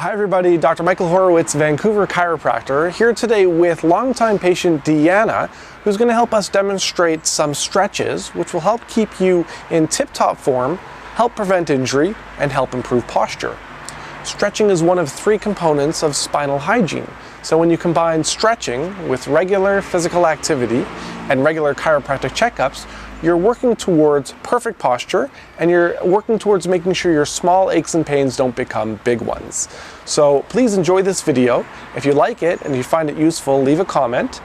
Hi everybody, Dr. Michael Horowitz, Vancouver Chiropractor, here today with longtime patient DEANNA, who's going to help us demonstrate some stretches which will help keep you in tip-top form, help prevent injury, and help improve posture. Stretching is one of three components of spinal hygiene. So when you combine stretching with regular physical activity and regular chiropractic checkups, you're working towards perfect posture and you're working towards making sure your small aches and pains don't become big ones. So please enjoy this video. If you like it and you find it useful, leave a comment.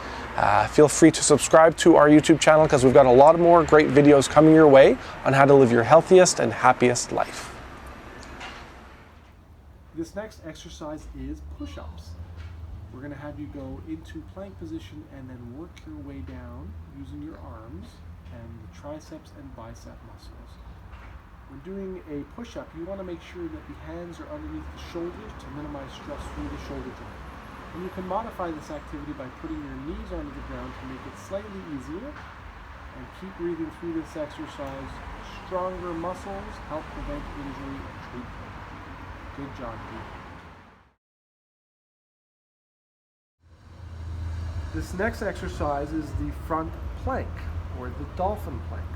Feel free to subscribe to our YouTube channel because we've got a lot more great videos coming your way on how to live your healthiest and happiest life. This next exercise is push-ups. We're going to have you go into plank position and then work your way down using your arms and the triceps and bicep muscles. When doing a push-up, you want to make sure that the hands are underneath the shoulders to minimize stress through the shoulder joint. And you can modify this activity by putting your knees onto the ground to make it slightly easier. And keep breathing through this exercise. Stronger muscles help prevent injury and treat pain. Good job, Pete. This next exercise is the front plank, or the dolphin plank.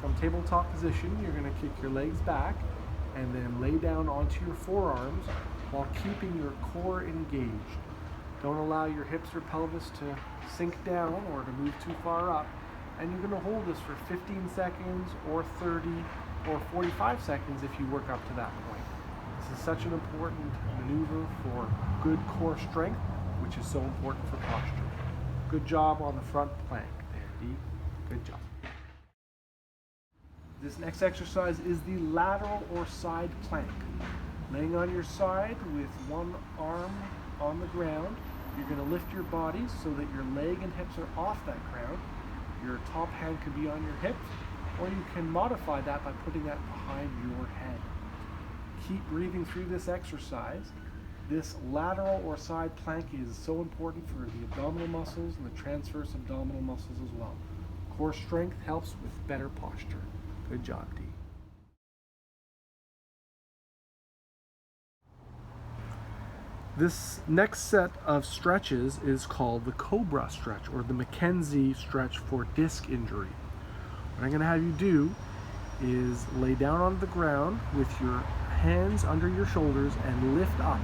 From tabletop position, you're going to kick your legs back and then lay down onto your forearms while keeping your core engaged. Don't allow your hips or pelvis to sink down or to move too far up. And you're going to hold this for 15 seconds or 30 or 45 seconds if you work up to that point. This is such an important maneuver for good core strength, which is so important for posture. Good job on the front plank there, Dee. Good job. This next exercise is the lateral or side plank. Laying on your side with one arm on the ground, you're going to lift your body so that your leg and hips are off that ground. Your top hand could be on your hip, or you can modify that by putting that behind your head. Keep breathing through this exercise. This lateral or side plank is so important for the abdominal muscles and the transverse abdominal muscles as well. Core strength helps with better posture. Good job, Dee. This next set of stretches is called the Cobra Stretch, or the Mackenzie stretch for disc injury. What I'm going to have you do is lay down on the ground with your hands under your shoulders and lift up.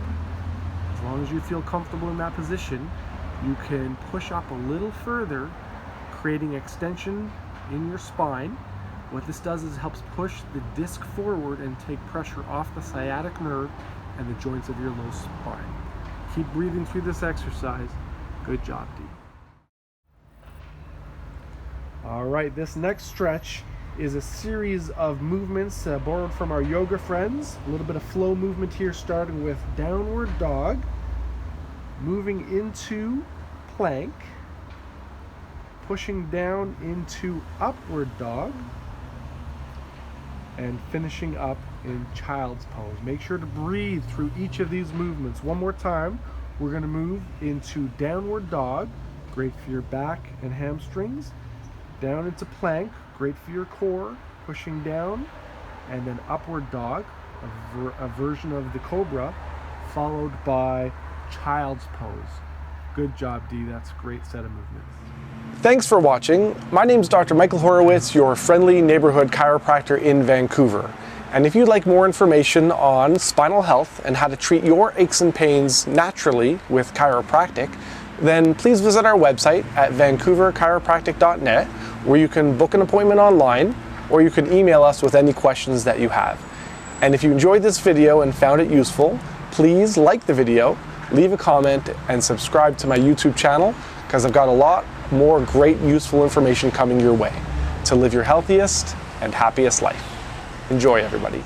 As long as you feel comfortable in that position, you can push up a little further, creating extension in your spine. What this does is helps push the disc forward and take pressure off the sciatic nerve and the joints of your low spine. Keep breathing through this exercise. Good job, Dee. All right, this next stretch is a series of movements borrowed from our yoga friends. A little bit of flow movement here, starting with downward dog, moving into plank, pushing down into upward dog, and finishing up in child's pose. Make sure to breathe through each of these movements. One more time, we're going to move into downward dog, great for your back and hamstrings, down into plank, great for your core, pushing down, and then upward dog, a version of the Cobra, followed by child's pose. Good job, Dee. That's a great set of movements. Thanks for watching. My name is Dr. Michael Horowitz, your friendly neighborhood chiropractor in Vancouver. And if you'd like more information on spinal health and how to treat your aches and pains naturally with chiropractic, then please visit our website at vancouverchiropractic.net, where you can book an appointment online, or you can email us with any questions that you have. And if you enjoyed this video and found it useful, please like the video, leave a comment, and subscribe to my YouTube channel, because I've got a lot more great useful information coming your way to live your healthiest and happiest life. Enjoy, everybody.